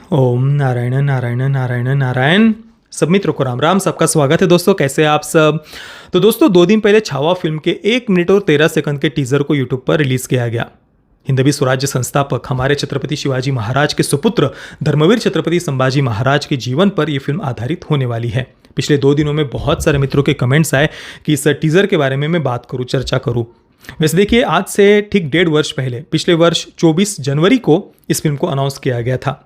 ओम नारायण नारायण नारायण नारायण। सब मित्रों को राम राम। सबका स्वागत है दोस्तों, कैसे हैं आप सब। तो दोस्तों 2 दिन पहले छावा फिल्म के 1 मिनट और 13 सेकंड के टीजर को यूट्यूब पर रिलीज किया गया। हिंदवी स्वराज्य संस्थापक हमारे छत्रपति शिवाजी महाराज के सुपुत्र धर्मवीर छत्रपति संभाजी महाराज के जीवन पर यह फिल्म आधारित होने वाली है। पिछले 2 दिनों में बहुत सारे मित्रों के कमेंट्स आए कि इस टीजर के बारे में मैं बात करूं, चर्चा करूं। वैसे देखिए, आज से ठीक 1.5 वर्ष पहले पिछले वर्ष 24 जनवरी को इस फिल्म को अनाउंस किया गया था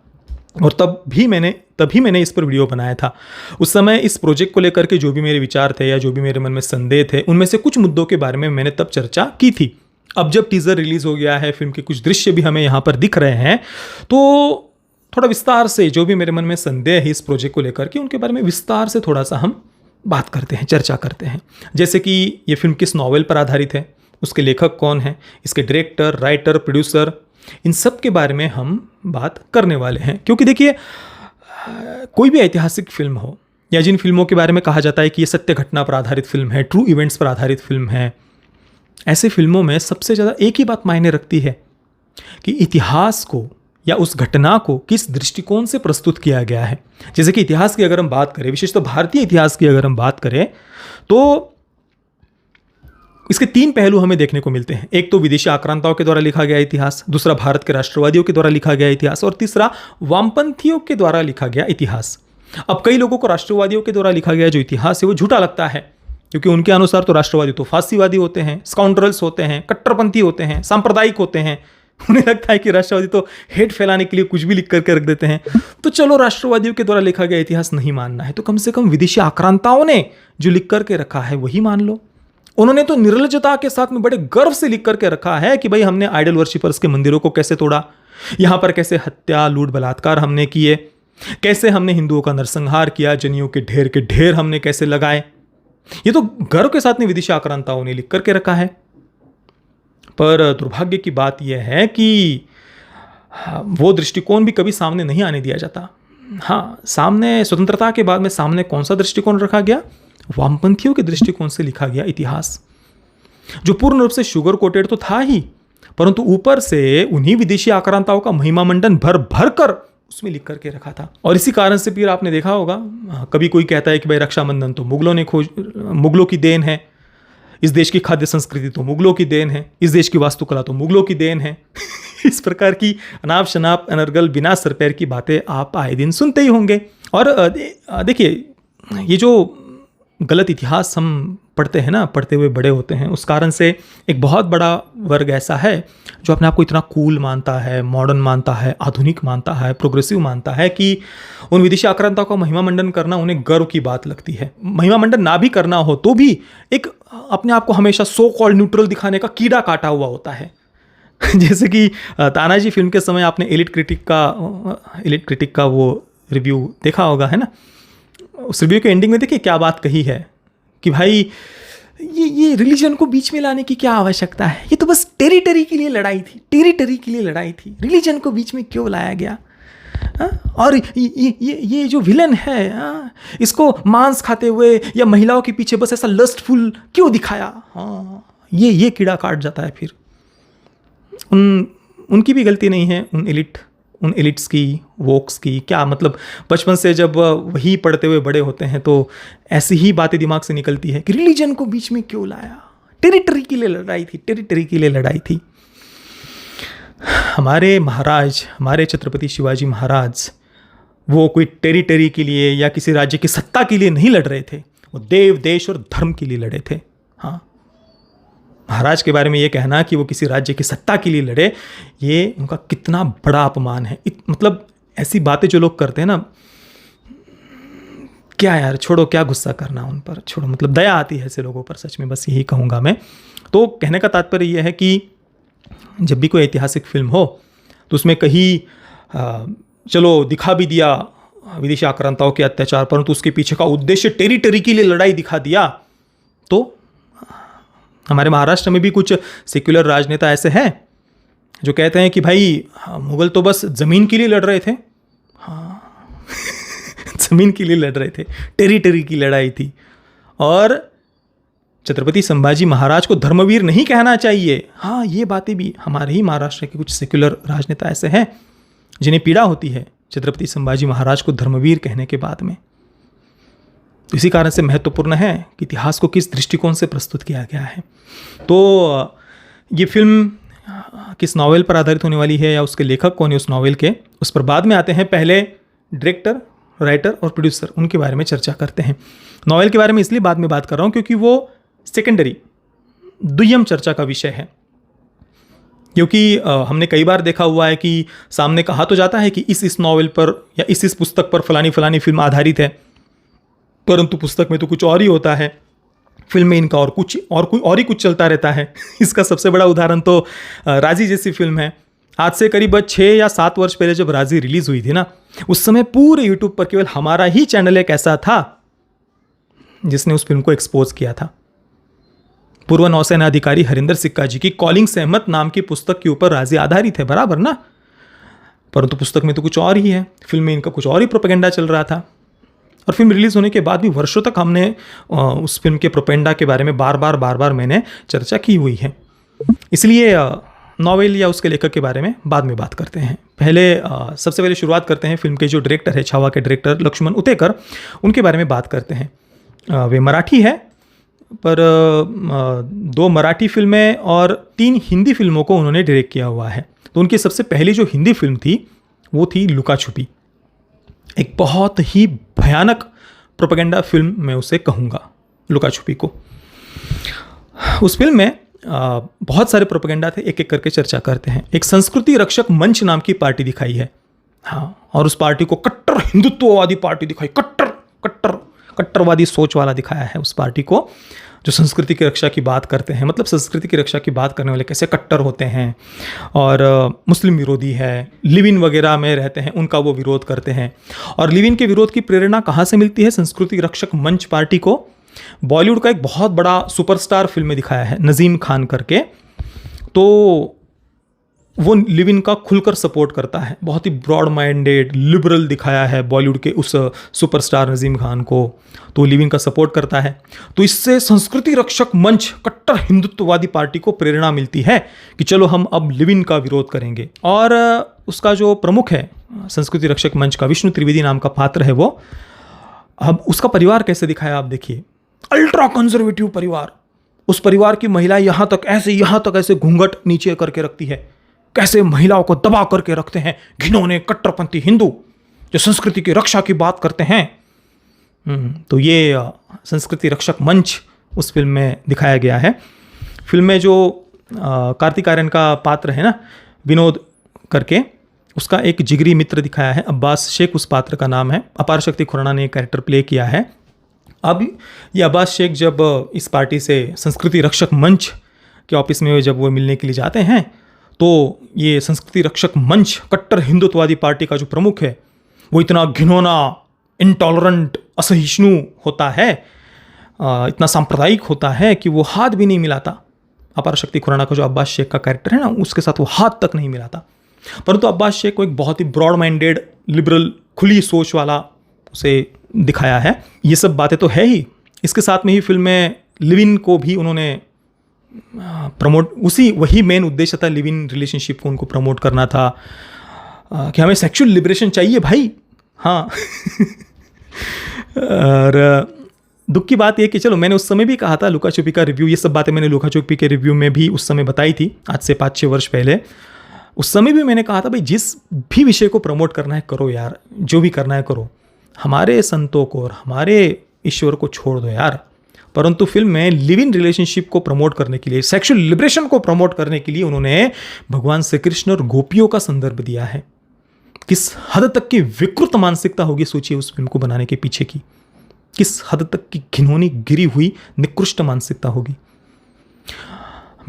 और तभी मैंने इस पर वीडियो बनाया था। उस समय इस प्रोजेक्ट को लेकर के जो भी मेरे विचार थे या जो भी मेरे मन में संदेह थे, उनमें से कुछ मुद्दों के बारे में मैंने तब चर्चा की थी। अब जब टीजर रिलीज हो गया है, फिल्म के कुछ दृश्य भी हमें यहाँ पर दिख रहे हैं, तो थोड़ा विस्तार से जो भी मेरे मन में संदेह है इस प्रोजेक्ट को लेकर के, उनके बारे में विस्तार से थोड़ा सा हम बात करते हैं, चर्चा करते हैं। जैसे कि ये फिल्म किस नॉवेल पर आधारित है, उसके लेखक कौन है, इसके डायरेक्टर, राइटर, प्रोड्यूसर, इन सब के बारे में हम बात करने वाले हैं। क्योंकि देखिए, कोई भी ऐतिहासिक फिल्म हो या जिन फिल्मों के बारे में कहा जाता है कि ये सत्य घटना पर आधारित फिल्म है, ट्रू इवेंट्स पर आधारित फिल्म है, ऐसे फिल्मों में सबसे ज़्यादा एक ही बात मायने रखती है कि इतिहास को या उस घटना को किस दृष्टिकोण से प्रस्तुत किया गया है। जैसे कि इतिहास की अगर हम बात करें, विशेषतः भारतीय इतिहास की अगर हम बात करें, तो इसके 3 पहलू हमें देखने को मिलते हैं। एक तो विदेशी आक्रांताओं के द्वारा लिखा गया इतिहास, दूसरा भारत के राष्ट्रवादियों के द्वारा लिखा गया इतिहास, और तीसरा वामपंथियों के द्वारा लिखा गया इतिहास। अब कई लोगों को राष्ट्रवादियों के द्वारा लिखा गया जो इतिहास है वो झूठा लगता है, क्योंकि उनके अनुसार तो राष्ट्रवादी तो फांसीवादी होते हैं, स्काउंड्रल्स होते हैं, कट्टरपंथी होते हैं, सांप्रदायिक होते हैं। उन्हें लगता है कि राष्ट्रवादी तो हेट फैलाने के लिए कुछ भी लिख करके रख देते हैं। तो चलो, राष्ट्रवादियों के द्वारा लिखा गया इतिहास नहीं मानना है तो कम से कम विदेशी आक्रांताओं ने जो लिख करके रखा है वही मान लो। उन्होंने तो निर्लजता के साथ में बड़े गर्व से लिख करके रखा है कि भाई हमने आइडल वर्शिपर्स के मंदिरों को कैसे तोड़ा, यहां पर कैसे हत्या, लूट, बलात्कार हमने किए, कैसे हमने हिंदुओं का नरसंहार किया, जनियों के ढेर हमने कैसे लगाए। ये तो गर्व के साथ में विदेशी आक्रांताओं ने लिख करके रखा है। पर दुर्भाग्य की बात यह है कि वो दृष्टिकोण भी कभी सामने नहीं आने दिया जाता। हाँ, सामने स्वतंत्रता के बाद में सामने कौन सा दृष्टिकोण रखा गया? वामपंथियों के दृष्टिकोण से लिखा गया इतिहास, जो पूर्ण रूप से शुगर कोटेड तो था ही, परंतु ऊपर से उन्हीं विदेशी आक्रांताओं का महिमा मंडन भर भर कर उसमें लिख करके रखा था। और इसी कारण से फिर आपने देखा होगा, कभी कोई कहता है कि भाई रक्षाबंधन तो मुगलों की देन है, इस देश की खाद्य संस्कृति तो मुगलों की देन है, इस देश की वास्तुकला तो मुगलों की देन है। इस प्रकार की अनाप शनाप, अनर्गल, बिना सर पैर की बातें आप आए दिन सुनते ही होंगे। और देखिए, ये जो गलत इतिहास हम पढ़ते हैं ना, पढ़ते हुए बड़े होते हैं, उस कारण से एक बहुत बड़ा वर्ग ऐसा है जो अपने आप को इतना कूल मानता है, मॉडर्न मानता है, आधुनिक मानता है, प्रोग्रेसिव मानता है कि उन विदेशी आक्रांताओं का महिमा मंडन करना उन्हें गर्व की बात लगती है। महिमा मंडन ना भी करना हो तो भी एक अपने आप को हमेशा सो कॉल्ड न्यूट्रल दिखाने का कीड़ा काटा हुआ होता है। जैसे कि तानाजी फिल्म के समय आपने एलिट क्रिटिक का वो रिव्यू देखा होगा, है ना। उस रिव्यू के एंडिंग में देखिए क्या बात कही है कि भाई ये रिलीजन को बीच में लाने की क्या आवश्यकता है, ये तो बस टेरिटरी के लिए लड़ाई थी, रिलीजन को बीच में क्यों लाया गया। और ये जो विलन है, इसको मांस खाते हुए या महिलाओं के पीछे बस ऐसा लस्टफुल क्यों दिखाया। हाँ, ये कीड़ा काट जाता है। फिर उनकी भी गलती नहीं है, उन एलिट्स की, वोक्स की। क्या मतलब, बचपन से जब वही पढ़ते हुए बड़े होते हैं तो ऐसी ही बातें दिमाग से निकलती है कि रिलीजन को बीच में क्यों लाया, टेरिटरी के लिए लड़ाई थी। हमारे महाराज, हमारे छत्रपति शिवाजी महाराज, वो कोई टेरिटरी के लिए या किसी राज्य की सत्ता के लिए नहीं लड़ रहे थे, वो देव, देश और धर्म के लिए लड़े थे। हाँ, महाराज के बारे में ये कहना कि वो किसी राज्य की सत्ता के लिए लड़े, ये उनका कितना बड़ा अपमान है। मतलब ऐसी बातें जो लोग करते हैं ना, क्या यार, छोड़ो, क्या गुस्सा करना उन पर, छोड़ो। मतलब दया आती है ऐसे लोगों पर, सच में, बस यही कहूँगा मैं। तो कहने का तात्पर्य यह है कि जब भी कोई ऐतिहासिक फिल्म हो तो उसमें कहीं चलो दिखा भी दिया विदेशी आक्रांताओं के अत्याचार, परंतु उसके पीछे का उद्देश्य टेरिटरी के लिए लड़ाई दिखा दिया। तो हमारे महाराष्ट्र में भी कुछ सेक्युलर राजनेता ऐसे हैं जो कहते हैं कि भाई मुगल तो बस ज़मीन के लिए लड़ रहे थे। हाँ, ज़मीन के लिए लड़ रहे थे, टेरिटरी की लड़ाई थी। और छत्रपति संभाजी महाराज को धर्मवीर नहीं कहना चाहिए। हाँ, ये बातें भी हमारे ही महाराष्ट्र के कुछ सेक्युलर राजनेता ऐसे हैं जिन्हें पीड़ा होती है छत्रपति संभाजी महाराज को धर्मवीर कहने के बाद में। तो इसी कारण से महत्वपूर्ण है कि इतिहास को किस दृष्टिकोण से प्रस्तुत किया गया है। तो ये फिल्म किस नॉवेल पर आधारित होने वाली है या उसके लेखक कौन है उस नॉवेल के, उस पर बाद में आते हैं। पहले डायरेक्टर, राइटर और प्रोड्यूसर, उनके बारे में चर्चा करते हैं। नॉवेल के बारे में इसलिए बाद में बात कर रहा हूँ क्योंकि वो सेकेंडरी, द्वितीय चर्चा का विषय है। क्योंकि हमने कई बार देखा हुआ है कि सामने कहा तो जाता है कि इस नॉवेल पर या इस पुस्तक पर फलानी फलानी फिल्म आधारित है, परंतु पुस्तक में तो कुछ और ही होता है, फिल्म में इनका और ही कुछ चलता रहता है। इसका सबसे बड़ा उदाहरण तो राजी जैसी फिल्म है। आज से करीब 6 या 7 वर्ष पहले जब राजी रिलीज हुई थी ना, उस समय पूरे यूट्यूब पर केवल हमारा ही चैनल एक ऐसा था जिसने उस फिल्म को एक्सपोज किया था। पूर्व नौसेना अधिकारी हरिंदर सिक्का जी की कॉलिंग सहमत नाम की पुस्तक के ऊपर राजी आधारित है, बराबर ना, परंतु पुस्तक में तो कुछ और ही है, फिल्म में इनका कुछ और ही प्रोपेगेंडा चल रहा था। और फिल्म रिलीज होने के बाद भी वर्षों तक हमने उस फिल्म के प्रोपेगेंडा के बारे में बार बार मैंने चर्चा की हुई है। इसलिए नॉवेल या उसके लेखक के बारे में बाद में बात करते हैं। सबसे पहले शुरुआत करते हैं फिल्म के जो डायरेक्टर है, छावा के डायरेक्टर लक्ष्मण उतेकर, उनके बारे में बात करते हैं। वे मराठी है, पर 2 मराठी फिल्में और 3 हिंदी फिल्मों को उन्होंने डायरेक्ट किया हुआ है। तो उनकी सबसे पहली जो हिंदी फिल्म थी वो थी लुका छुपी, एक बहुत ही भयानक प्रोपेगेंडा फिल्म मैं उसे कहूँगा, लुका छुपी को। उस फिल्म में बहुत सारे प्रोपेगेंडा थे, एक एक करके चर्चा करते हैं। एक संस्कृति रक्षक मंच नाम की पार्टी दिखाई है, हाँ, और उस पार्टी को कट्टर हिंदुत्ववादी पार्टी दिखाई, कट्टरवादी सोच वाला दिखाया है उस पार्टी को, जो संस्कृति की रक्षा की बात करते हैं। मतलब संस्कृति की रक्षा की बात करने वाले कैसे कट्टर होते हैं और मुस्लिम विरोधी है, लिव इन वगैरह में रहते हैं, उनका वो विरोध करते हैं। और लिव इन के विरोध की प्रेरणा कहाँ से मिलती है? संस्कृति रक्षक मंच पार्टी को बॉलीवुड का एक बहुत बड़ा सुपरस्टार फिल्म में दिखाया है, नजीम खान करके। तो वो लिव इन का खुलकर सपोर्ट करता है, बहुत ही ब्रॉड माइंडेड लिबरल दिखाया है बॉलीवुड के उस सुपरस्टार नजीम खान को, तो लिव इन का सपोर्ट करता है। तो इससे संस्कृति रक्षक मंच कट्टर हिंदुत्ववादी पार्टी को प्रेरणा मिलती है कि चलो हम अब लिव इन का विरोध करेंगे। और उसका जो प्रमुख है संस्कृति रक्षक मंच का, विष्णु त्रिवेदी नाम का पात्र है वो। अब उसका परिवार कैसे दिखाया आप देखिए, अल्ट्रा कंजर्वेटिव परिवार। उस परिवार की महिला यहाँ तक ऐसे घूंघट नीचे करके रखती है, कैसे महिलाओं को दबा करके रखते हैं घिनौने कट्टरपंथी हिंदू जो संस्कृति की रक्षा की बात करते हैं। तो ये संस्कृति रक्षक मंच उस फिल्म में दिखाया गया है। फिल्म में जो कार्तिक आर्यन का पात्र है ना, विनोद करके, उसका एक जिगरी मित्र दिखाया है, अब्बास शेख उस पात्र का नाम है। अपार शक्ति खुराना ने कैरेक्टर प्ले किया है। अब ये अब्बास शेख जब इस पार्टी से संस्कृति रक्षक मंच के ऑफिस में जब वो मिलने के लिए जाते हैं, तो ये संस्कृति रक्षक मंच कट्टर हिंदुत्ववादी पार्टी का जो प्रमुख है वो इतना घिनौना, इंटॉलरेंट, असहिष्णु होता है, इतना सांप्रदायिक होता है कि वो हाथ भी नहीं मिलाता। अपार शक्ति खुराना का जो अब्बास शेख का कैरेक्टर है ना, उसके साथ वो हाथ तक नहीं मिलाता। परंतु अब्बास शेख को एक बहुत ही ब्रॉड माइंडेड, लिबरल, खुली सोच वाला उसे दिखाया है। ये सब बातें तो है ही, इसके साथ में ही फिल्म में लिव इन को भी उन्होंने प्रमोट, वही मेन उद्देश्य था, लिव इन रिलेशनशिप को उनको प्रमोट करना था कि हमें सेक्सुअल लिबरेशन चाहिए भाई, हाँ। और दुख की बात यह कि चलो, मैंने उस समय भी कहा था लुका छुपी का रिव्यू, ये सब बातें मैंने लुका छुपी के रिव्यू में भी उस समय बताई थी, आज से 5-6 वर्ष पहले। उस समय भी मैंने कहा था भाई जिस भी विषय को प्रमोट करना है करो यार, जो भी करना है करो, हमारे संतों को और हमारे ईश्वर को छोड़ दो यार। परंतु फिल्म में लिव इन रिलेशनशिप को प्रमोट करने के लिए, सेक्सुअल लिबरेशन को प्रमोट करने के लिए उन्होंने भगवान श्री कृष्ण और गोपियों का संदर्भ दिया है। किस हद तक की विकृत मानसिकता होगी सोचिए उस फिल्म को बनाने के पीछे की, किस हद तक की घिनौनी, गिरी हुई, निकृष्ट मानसिकता होगी।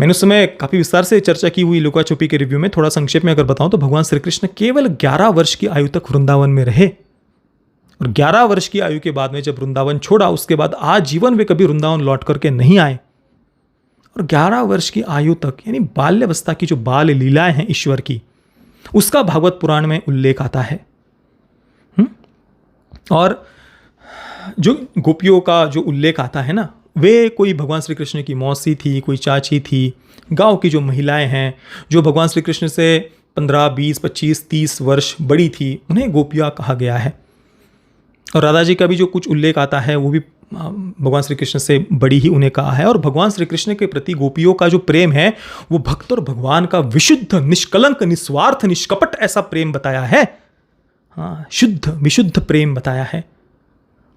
मैंने उस समय काफ़ी विस्तार से चर्चा की हुई लुका छुपी के रिव्यू में। थोड़ा संक्षेप में अगर बताऊं तो भगवान श्री कृष्ण केवल 11 वर्ष की आयु तक वृंदावन में रहे, और 11 वर्ष की आयु के बाद में जब वृंदावन छोड़ा, उसके बाद आजीवन वे कभी वृंदावन लौट करके नहीं आए। और 11 वर्ष की आयु तक, यानी बाल्यावस्था की जो बाल लीलाएं हैं ईश्वर की, उसका भागवत पुराण में उल्लेख आता है। और जो गोपियों का जो उल्लेख आता है ना, वे कोई भगवान श्री कृष्ण की मौसी थी, कोई चाची थी, गांव की जो महिलाएं हैं जो भगवान श्री कृष्ण से 15, 20, 25, 30 वर्ष बड़ी थी, उन्हें गोपियाँ कहा गया है। और राधा जी का भी जो कुछ उल्लेख आता है वो भी भगवान श्री कृष्ण से बड़ी ही उन्हें कहा है। और भगवान श्री कृष्ण के प्रति गोपियों का जो प्रेम है वो भक्त और भगवान का विशुद्ध, निष्कलंक, निस्वार्थ, निष्कपट ऐसा प्रेम बताया है। हाँ, शुद्ध विशुद्ध प्रेम बताया है।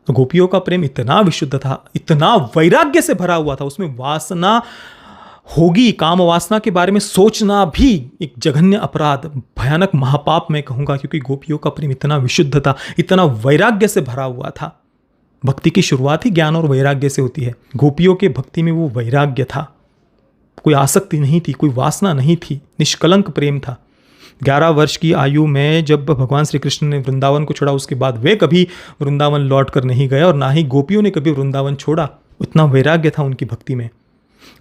तो गोपियों का प्रेम इतना विशुद्ध था, इतना वैराग्य से भरा हुआ था, उसमें वासना होगी, काम वासना के बारे में सोचना भी एक जघन्य अपराध, भयानक महापाप मैं कहूँगा, क्योंकि गोपियों का प्रेम इतना विशुद्ध था, इतना वैराग्य से भरा हुआ था। भक्ति की शुरुआत ही ज्ञान और वैराग्य से होती है। गोपियों के भक्ति में वो वैराग्य था, कोई आसक्ति नहीं थी, कोई वासना नहीं थी, निष्कलंक प्रेम था। 11 वर्ष की आयु में जब भगवान श्री कृष्ण ने वृंदावन को छोड़ा, उसके बाद वे कभी वृंदावन लौट कर नहीं गए और ना ही गोपियों ने कभी वृंदावन छोड़ा। इतना वैराग्य था उनकी भक्ति में।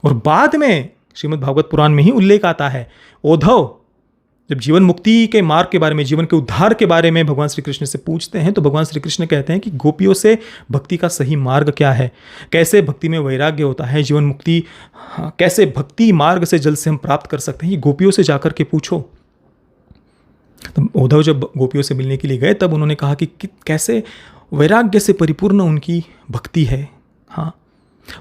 और बाद में श्रीमद् भागवत पुराण में ही उल्लेख आता है, उद्धव जब जीवन मुक्ति के मार्ग के बारे में, जीवन के उद्धार के बारे में भगवान श्री कृष्ण से पूछते हैं, तो भगवान श्री कृष्ण कहते हैं कि गोपियों से भक्ति का सही मार्ग क्या है, कैसे भक्ति में वैराग्य होता है, जीवन मुक्ति कैसे भक्ति मार्ग से जल्द से हम प्राप्त कर सकते हैं, ये गोपियों से जाकर के पूछो। तो उद्धव जब गोपियों से मिलने के लिए गए तब उन्होंने कहा कि कैसे वैराग्य से परिपूर्ण उनकी भक्ति है। हाँ,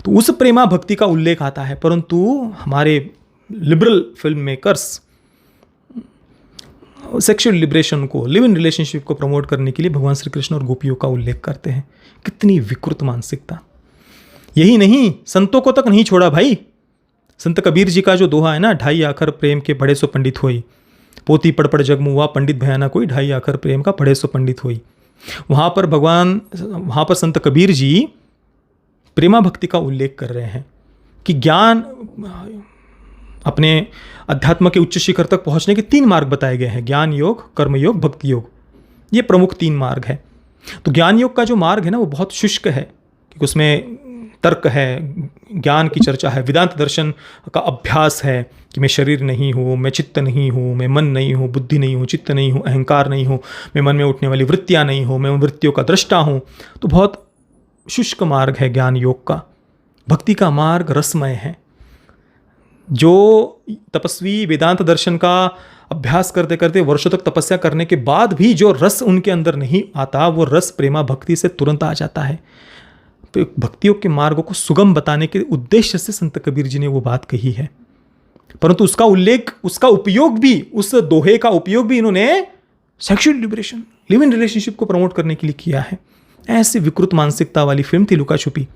तो उस प्रेमा भक्ति का उल्लेख आता है। परंतु हमारे liberal film makers sexual liberation को, लिव इन रिलेशनशिप को प्रमोट करने के लिए भगवान श्री कृष्ण और गोपियों का उल्लेख करते हैं। कितनी विकृत मानसिकता। यही नहीं, संतों को तक नहीं छोड़ा भाई। संत कबीर जी का जो दोहा है ना, 2.5 आखर प्रेम के पढ़े सो पंडित होई, पोती पढ़ पढ़ जग मुआ, पंडित भयाना कोई, 2.5 आखर प्रेम का पढ़े सो पंडित होई। वहाँ पर संत कबीर जी प्रेमा भक्ति का उल्लेख कर रहे हैं कि ज्ञान, अपने अध्यात्म के उच्च शिखर तक पहुंचने के 3 मार्ग बताए गए हैं, ज्ञान योग, कर्म योग, भक्ति योग। ये प्रमुख 3 मार्ग है। तो ज्ञान योग का जो मार्ग है ना वो बहुत शुष्क है, क्योंकि उसमें तर्क है, ज्ञान की चर्चा है, वेदांत दर्शन का अभ्यास है कि मैं शरीर नहीं हूँ, मैं चित्त नहीं हूँ, मैं मन नहीं हूँ, बुद्धि नहीं हूँ, चित्त नहीं हूँ, अहंकार नहीं हूँ, मैं मन में उठने वाली वृत्तियाँ नहीं हूँ, मैं उन वृत्तियों का दृष्टा हूँ। तो बहुत शुष्क मार्ग है ज्ञान योग का। भक्ति का मार्ग रसमय है। जो तपस्वी वेदांत दर्शन का अभ्यास करते करते वर्षों तक तपस्या करने के बाद भी जो रस उनके अंदर नहीं आता, वो रस प्रेमा भक्ति से तुरंत आ जाता है। भक्तियों के मार्गों को सुगम बताने के उद्देश्य से संत कबीर जी ने वो बात कही है। परंतु उसका उल्लेख, उसका उपयोग भी, उस दोहे का उपयोग भी इन्होंने sexual liberation, live in relationship को प्रमोट करने के लिए किया है। ऐसी विकृत मानसिकता वाली फिल्म थी लुका छुपी।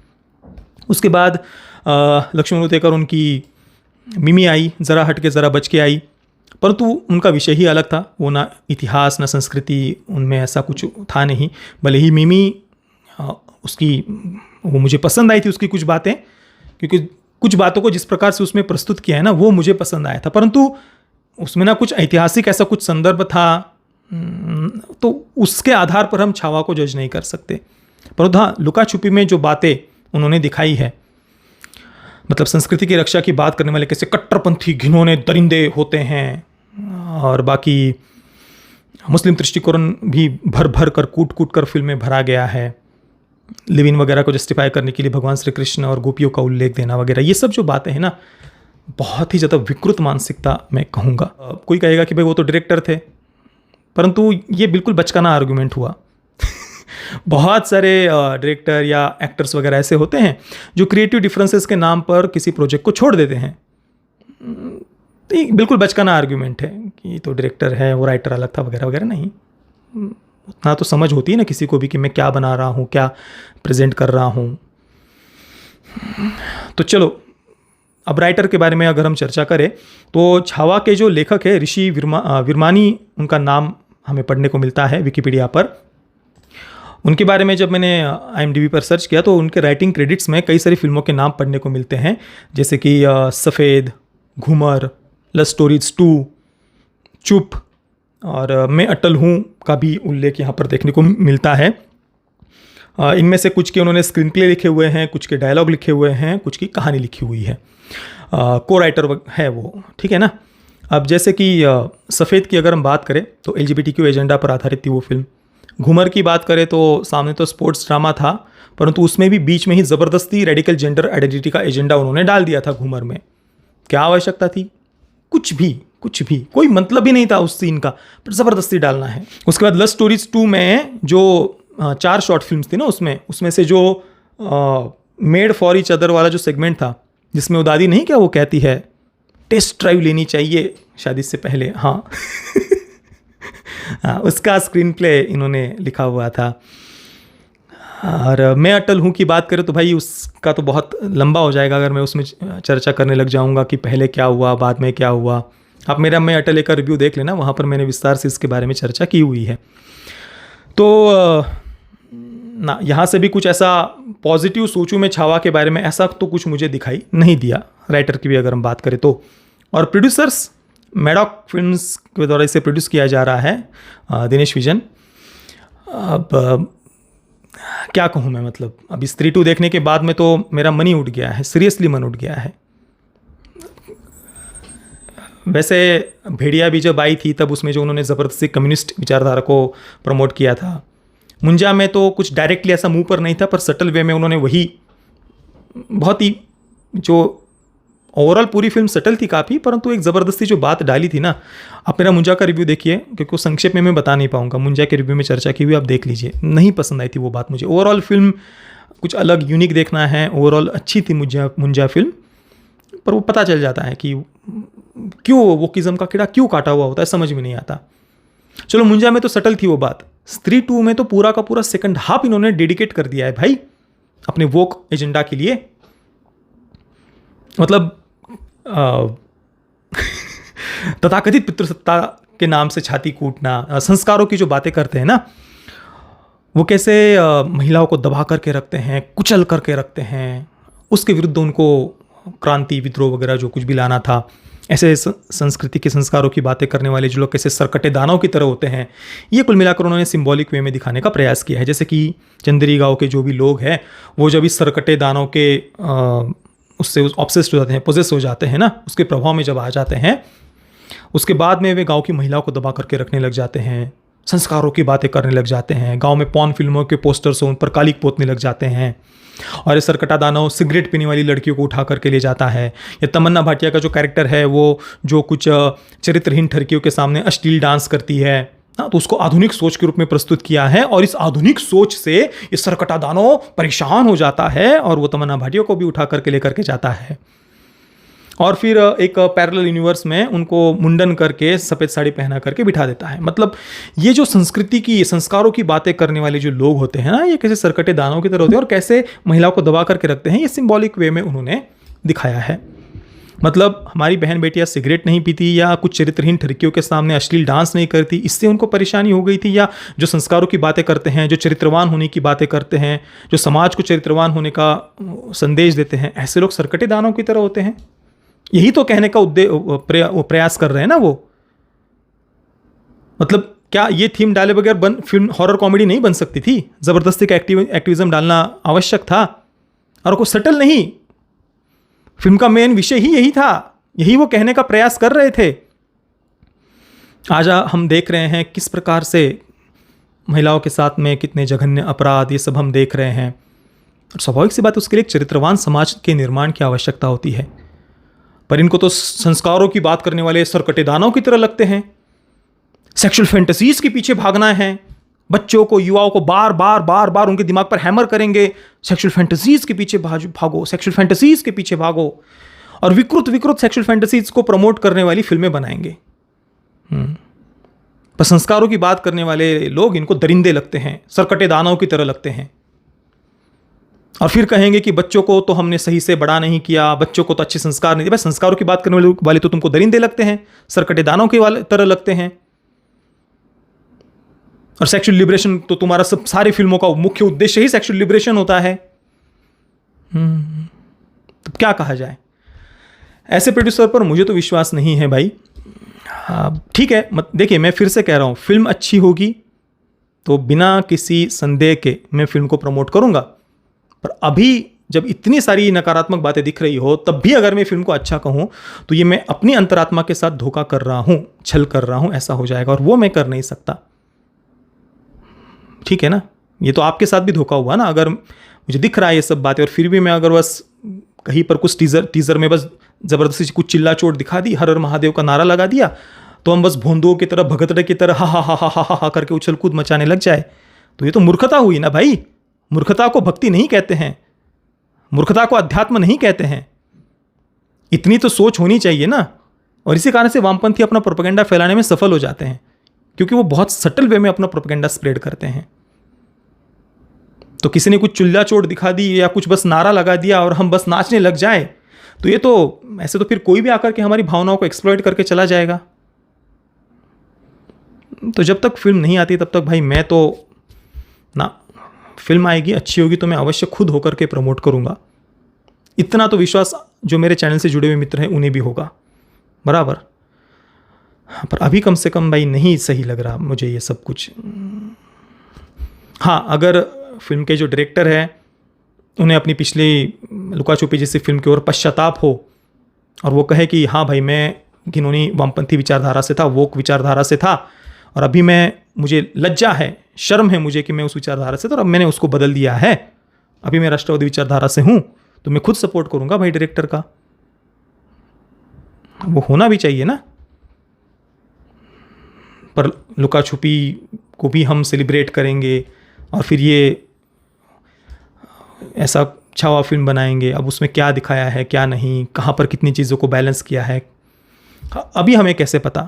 उसके बाद लक्ष्मण उतेकर उनकी मिमी आई, ज़रा हट के ज़रा बच के आई, परंतु उनका विषय ही अलग था। वो ना इतिहास ना संस्कृति, उनमें ऐसा कुछ था नहीं। भले ही मिमी उसकी, वो मुझे पसंद आई थी उसकी कुछ बातें, क्योंकि कुछ बातों को जिस प्रकार से उसमें प्रस्तुत किया है ना वो मुझे पसंद आया था, परंतु उसमें ना कुछ ऐतिहासिक ऐसा कुछ संदर्भ था, तो उसके आधार पर हम छावा को जज नहीं कर सकते। परंतु हाँ, लुका छुपी में जो बातें उन्होंने दिखाई है, मतलब संस्कृति की रक्षा की बात करने वाले कैसे कट्टरपंथी घिनौने दरिंदे होते हैं, और बाकी मुस्लिम दृष्टिकोण भी भर भर कर, कूट कूट कर फिल्म में भरा गया है। लिव इन वगैरह को जस्टिफाई करने के लिए भगवान श्री कृष्ण और गोपियों का उल्लेख देना वगैरह, ये सब जो बातें हैं ना, बहुत ही ज़्यादा विकृत मानसिकता मैं कहूँगा। कोई कहेगा कि भाई वो तो डायरेक्टर थे, परंतु ये बिल्कुल बचकाना आर्गुमेंट हुआ। बहुत सारे डायरेक्टर या एक्टर्स वगैरह ऐसे होते हैं जो क्रिएटिव डिफरेंसेस के नाम पर किसी प्रोजेक्ट को छोड़ देते हैं। तो ये बिल्कुल बचकाना आर्गुमेंट है कि तो डायरेक्टर है, वो राइटर अलग था वगैरह वगैरह। नहीं, उतना तो समझ होती है ना किसी को भी कि मैं क्या बना रहा हूँ, क्या प्रेजेंट कर रहा हूँ। तो चलो, अब राइटर के बारे में अगर हम चर्चा करें तो छावा के जो लेखक है ऋषि विरमानी, उनका नाम हमें पढ़ने को मिलता है विकिपीडिया पर। उनके बारे में जब मैंने IMDb पर सर्च किया तो उनके राइटिंग क्रेडिट्स में कई सारी फिल्मों के नाम पढ़ने को मिलते हैं, जैसे कि सफ़ेद, घूमर, लव स्टोरीज 2, चुप और मैं अटल हूँ का भी उल्लेख यहाँ पर देखने को मिलता है। इनमें से कुछ के उन्होंने स्क्रीन प्ले लिखे हुए हैं, कुछ के डायलॉग लिखे हुए हैं, कुछ की कहानी लिखी हुई है। को राइटर है वो, ठीक है ना। अब जैसे कि सफ़ेद की अगर हम बात करें तो LGBTQ एजेंडा पर आधारित थी वो फिल्म। घूमर की बात करें तो सामने तो स्पोर्ट्स ड्रामा था, परंतु उसमें भी बीच में ही ज़बरदस्ती रेडिकल जेंडर आइडेंटिटी का एजेंडा उन्होंने डाल दिया था घूमर में। क्या आवश्यकता थी? कुछ भी, कुछ भी, कोई मतलब ही नहीं था उस सीन का, पर ज़बरदस्ती डालना है। उसके बाद लव स्टोरीज 2 में जो 4 शॉर्ट फिल्म्स थी ना, उसमें से जो मेड फॉर ईच अदर वाला जो सेगमेंट था, जिसमें वो दादी नहीं क्या वो कहती है टेस्ट ड्राइव लेनी चाहिए शादी से पहले, हाँ हाँ, उसका स्क्रीन प्ले इन्होंने लिखा हुआ था। और मैं अटल हूँ की बात करें तो भाई उसका तो बहुत लंबा हो जाएगा अगर मैं उसमें चर्चा करने लग जाऊँगा कि पहले क्या हुआ बाद में क्या हुआ। आप मेरा मैं अटल का रिव्यू देख लेना, वहाँ पर मैंने विस्तार से इसके बारे में चर्चा की हुई है। तो ना यहाँ से भी कुछ ऐसा पॉजिटिव सोचूं मैं छावा के बारे में, ऐसा तो कुछ मुझे दिखाई नहीं दिया, राइटर की भी अगर हम बात करें तो। और प्रोड्यूसर्स मैडॉक फिल्म्स के द्वारा इसे प्रोड्यूस किया जा रहा है, दिनेश विजन। अब क्या कहूँ मैं, मतलब अभी स्त्री 2 देखने के बाद में तो मेरा मन ही उठ गया है, सीरियसली मन उठ गया है। वैसे भेड़िया भी जब आई थी तब उसमें जो उन्होंने ज़बरदस्ती कम्युनिस्ट विचारधारा को प्रमोट किया था। मुंजा में तो कुछ डायरेक्टली ऐसा मुंह पर नहीं था, पर सटल वे में उन्होंने वही बहुत ही, जो ओवरऑल पूरी फिल्म सटल थी काफ़ी, परंतु एक ज़बरदस्ती जो बात डाली थी ना। आप मेरा मुंजा का रिव्यू देखिए, क्योंकि वो संक्षेप में मैं बता नहीं पाऊंगा, मुंजा के रिव्यू में चर्चा की हुई, आप देख लीजिए। नहीं पसंद आई थी वो बात मुझे। ओवरऑल फिल्म कुछ अलग यूनिक देखना है, ओवरऑल अच्छी थी मुंजा फिल्म, पर वो पता चल जाता है कि क्यों वो किस्म का कीड़ा क्यों काटा हुआ होता है, समझ में नहीं आता। चलो मुंजा में तो सटल थी वो बात, स्त्री 2 में तो पूरा का पूरा सेकंड हाफ इन्होंने डेडिकेट कर दिया है भाई अपने वोक एजेंडा के लिए। मतलब तथाकथित पितृसत्ता के नाम से छाती कूटना, संस्कारों की जो बातें करते हैं ना, वो कैसे महिलाओं को दबा करके रखते हैं, कुचल करके रखते हैं, उसके विरुद्ध उनको क्रांति विद्रोह वगैरह जो कुछ भी लाना था, ऐसे संस्कृति के संस्कारों की बातें करने वाले जो लोग कैसे सरकटे दानव की तरह होते हैं, ये कुल मिलाकर उन्होंने सिंबॉलिक वे में दिखाने का प्रयास किया है। जैसे कि चंदेरी गांव के जो भी लोग हैं वो जब इस सरकटे दानव के उससे ऑब्सेस्ड हो जाते हैं, पोजेस हो जाते हैं ना, उसके प्रभाव में जब आ जाते हैं, उसके बाद में वे गांव की महिलाओं को दबा करके रखने लग जाते हैं, संस्कारों की बातें करने लग जाते हैं, गांव में पॉर्न फिल्मों के पोस्टर्स उन पर कालिक पोतने लग जाते हैं, और ये सरकटा दानव सिगरेट पीने वाली लड़कियों को उठा करके ले जाता है। या तमन्ना भाटिया का जो कैरेक्टर है वो जो कुछ चरित्रहीन ठरकियों के सामने अश्लील डांस करती है, तो उसको आधुनिक सोच के रूप में प्रस्तुत किया है, और इस आधुनिक सोच से ये सरकटा दानव परेशान हो जाता है और वो तमन्ना भाटिया को भी उठा करके लेकर के जाता है। और फिर एक पैरेलल यूनिवर्स में उनको मुंडन करके सफ़ेद साड़ी पहना करके बिठा देता है। मतलब ये जो संस्कृति की, संस्कारों की बातें करने वाले जो लोग होते हैं ना, ये कैसे सरकटे दानों की तरह होते हैं और कैसे महिलाओं को दबा करके रखते हैं, ये सिंबॉलिक वे में उन्होंने दिखाया है। मतलब हमारी बहन बेटियां सिगरेट नहीं पीती या कुछ चरित्रहीन ठरकियों के सामने अश्लील डांस नहीं करती, इससे उनको परेशानी हो गई थी, या जो संस्कारों की बातें करते हैं, जो चरित्रवान होने की बातें करते हैं, जो समाज को चरित्रवान होने का संदेश देते हैं, ऐसे लोग सरकटे दानों की तरह होते हैं। यही तो कहने का प्रयास कर रहे हैं ना वो। मतलब क्या ये थीम डाले बगैर फिल्म हॉरर कॉमेडी नहीं बन सकती थी? जबरदस्ती का एक्टिविज्म डालना आवश्यक था, और कोई सटल नहीं, फिल्म का मेन विषय ही यही था, यही वो कहने का प्रयास कर रहे थे। आज हम देख रहे हैं किस प्रकार से महिलाओं के साथ में कितने जघन्य अपराध, ये सब हम देख रहे हैं। और स्वाभाविक सी बात, उसके लिए एक चरित्रवान समाज के निर्माण की आवश्यकता होती है, पर इनको तो संस्कारों की बात करने वाले सरकटे दानों की तरह लगते हैं। सेक्सुअल फैंटेसीज के पीछे भागना है, बच्चों को, युवाओं को बार बार बार बार उनके दिमाग पर हैमर करेंगे, सेक्सुअल फैंटेसीज के पीछे भागो, सेक्सुअल फैंटेसीज के पीछे भागो, और विकृत विकृत सेक्सुअल फैंटेसीज को प्रमोट करने वाली फिल्में बनाएंगे। पर संस्कारों की बात करने वाले लोग इनको दरिंदे लगते हैं, सरकटे दानों की तरह लगते हैं। और फिर कहेंगे कि बच्चों को तो हमने सही से बड़ा नहीं किया, बच्चों को तो अच्छे संस्कार नहीं दिए। भाई संस्कारों की बात करने वाले तो तुमको दरिंदे लगते हैं, सरकटे दानों के वाले तरह लगते हैं। और सेक्सुअल लिबरेशन तो तुम्हारा सब सारी फिल्मों का मुख्य उद्देश्य ही सेक्सुअल लिबरेशन होता है। तो क्या कहा जाए, ऐसे प्रोड्यूसर पर मुझे तो विश्वास नहीं है भाई। ठीक है, देखिए मैं फिर से कह रहा हूं, फिल्म अच्छी होगी तो बिना किसी संदेह के मैं फिल्म को प्रमोट करूंगा, पर अभी जब इतनी सारी नकारात्मक बातें दिख रही हो तब भी अगर मैं फिल्म को अच्छा कहूं तो ये मैं अपनी अंतरात्मा के साथ धोखा कर रहा हूं, छल कर रहा हूं, ऐसा हो जाएगा, और वो मैं कर नहीं सकता। ठीक है ना, ये तो आपके साथ भी धोखा हुआ ना। अगर मुझे दिख रहा है ये सब बातें और फिर भी मैं अगर बस कहीं पर कुछ टीजर में बस ज़बरदस्ती से कुछ चिल्ला चोट दिखा दी, हर हर महादेव का नारा लगा दिया, तो हम बस भोंदुओं की तरह, भगतड़े की तरह हा हा हा हा हा हा करके उछल कूद मचाने लग जाए, तो ये तो मूर्खता हुई ना भाई। मूर्खता को भक्ति नहीं कहते हैं, मूर्खता को अध्यात्म नहीं कहते हैं। इतनी तो सोच होनी चाहिए ना। और इसी कारण से वामपंथी अपना प्रोपेगेंडा फैलाने में सफल हो जाते हैं, क्योंकि वो बहुत सटल वे में अपना प्रोपेगेंडा स्प्रेड करते हैं। तो किसी ने कुछ चिल्ला चोट दिखा दी या कुछ बस नारा लगा दिया और हम बस नाचने लग जाए, तो ये तो ऐसे तो फिर कोई भी आकर के हमारी भावनाओं को एक्सप्लॉइट करके चला जाएगा। तो जब तक फिल्म नहीं आती तब तक भाई मैं तो ना, फिल्म आएगी अच्छी होगी तो मैं अवश्य खुद होकर के प्रमोट करूँगा। इतना तो विश्वास जो मेरे चैनल से जुड़े हुए मित्र हैं उन्हें भी होगा, बराबर। पर अभी कम से कम भाई नहीं सही लग रहा मुझे ये सब कुछ। हाँ, अगर फिल्म के जो डायरेक्टर हैं उन्हें अपनी पिछली लुका छुपी जैसी फिल्म की ओर पश्चाताप हो और वो कहे कि हाँ भाई मैं घिनौनी वामपंथी विचारधारा से था, वोक विचारधारा से था, और अभी मुझे लज्जा है, शर्म है मुझे कि मैं उस विचारधारा से था और अब मैंने उसको बदल दिया है, अभी मैं राष्ट्रवादी विचारधारा से हूँ, तो मैं खुद सपोर्ट करूँगा भाई डायरेक्टर का। वो होना भी चाहिए ना। पर लुका छुपी को भी हम सेलिब्रेट करेंगे और फिर ये ऐसा छावा फिल्म बनाएंगे, अब उसमें क्या दिखाया है क्या नहीं, कहाँ पर कितनी चीज़ों को बैलेंस किया है, अभी हमें कैसे पता।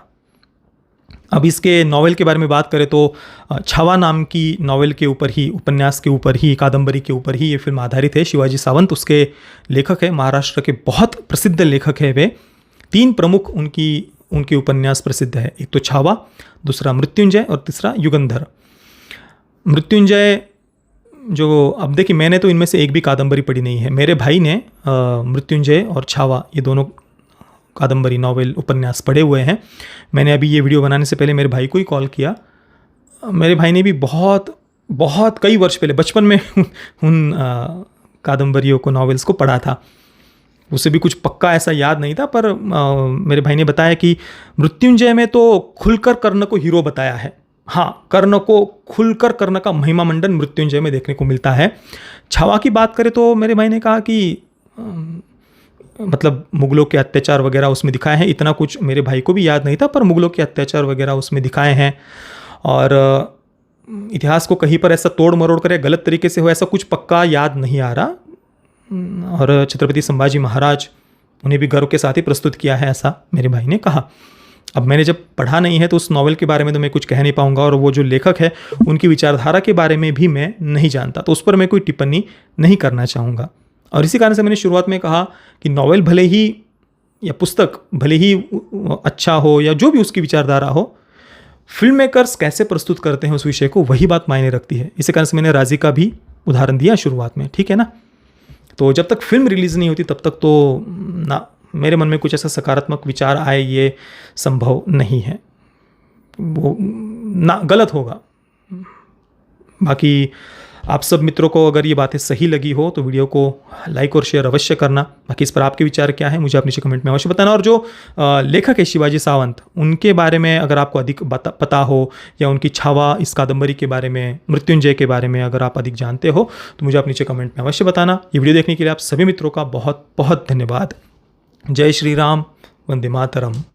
अब इसके नॉवेल के बारे में बात करें तो छावा नाम की नॉवेल के ऊपर ही, उपन्यास के ऊपर ही, कादंबरी के ऊपर ही ये फिल्म आधारित है। शिवाजी सावंत उसके लेखक है, महाराष्ट्र के बहुत प्रसिद्ध लेखक है वे। 3 प्रमुख उनकी उपन्यास प्रसिद्ध है, एक तो छावा, दूसरा मृत्युंजय और तीसरा युगंधर। मृत्युंजय जो, अब देखिए मैंने तो इनमें से एक भी कादंबरी पढ़ी नहीं है, मेरे भाई ने मृत्युंजय और छावा ये दोनों कादंबरी, नॉवेल, उपन्यास पढ़े हुए हैं। मैंने अभी ये वीडियो बनाने से पहले मेरे भाई को ही कॉल किया। मेरे भाई ने भी बहुत कई वर्ष पहले बचपन में उन कादंबरियों को, नॉवेल्स को पढ़ा था। उसे भी कुछ पक्का ऐसा याद नहीं था, पर मेरे भाई ने बताया कि मृत्युंजय में तो खुलकर कर्ण को हीरो बताया है। हाँ, कर्ण को खुलकर, कर्ण का महिमा मंडन मृत्युंजय में देखने को मिलता है। छावा की बात करें तो मेरे भाई ने कहा कि मतलब मुगलों के अत्याचार वगैरह उसमें दिखाए हैं, इतना कुछ मेरे भाई को भी याद नहीं था, पर मुगलों के अत्याचार वगैरह उसमें दिखाए हैं। और इतिहास को कहीं पर ऐसा तोड़ मरोड़ कर गलत तरीके से हो ऐसा कुछ पक्का याद नहीं आ रहा। और छत्रपति संभाजी महाराज, उन्हें भी गर्व के साथ ही प्रस्तुत किया है, ऐसा मेरे भाई ने कहा। अब मैंने जब पढ़ा नहीं है तो उस नॉवेल के बारे में तो मैं कुछ कह नहीं पाऊंगा, और वो जो लेखक है उनकी विचारधारा के बारे में भी मैं नहीं जानता, तो उस पर मैं कोई टिप्पणी नहीं करना चाहूँगा। और इसी कारण से मैंने शुरुआत में कहा कि नॉवेल भले ही या पुस्तक भले ही अच्छा हो या जो भी उसकी विचारधारा हो, फिल्म मेकर्स कैसे प्रस्तुत करते हैं उस विषय को, वही बात मायने रखती है। इसी कारण से मैंने राजी का भी उदाहरण दिया शुरुआत में, ठीक है ना। तो जब तक फिल्म रिलीज़ नहीं होती तब तक तो ना, मेरे मन में कुछ ऐसा सकारात्मक विचार आए ये संभव नहीं है, वो ना गलत होगा। बाकी आप सब मित्रों को अगर ये बातें सही लगी हो तो वीडियो को लाइक और शेयर अवश्य करना। बाकी इस पर आपके विचार क्या है मुझे आप नीचे कमेंट में अवश्य बताना। और जो लेखक है शिवाजी सावंत, उनके बारे में अगर आपको अधिक पता हो, या उनकी छावा इस कादंबरी के बारे में, मृत्युंजय के बारे में अगर आप अधिक जानते हो तो मुझे आप नीचे कमेंट में अवश्य बताना। ये वीडियो देखने के लिए आप सभी मित्रों का बहुत बहुत धन्यवाद। जय श्री राम, वंदे मातरम।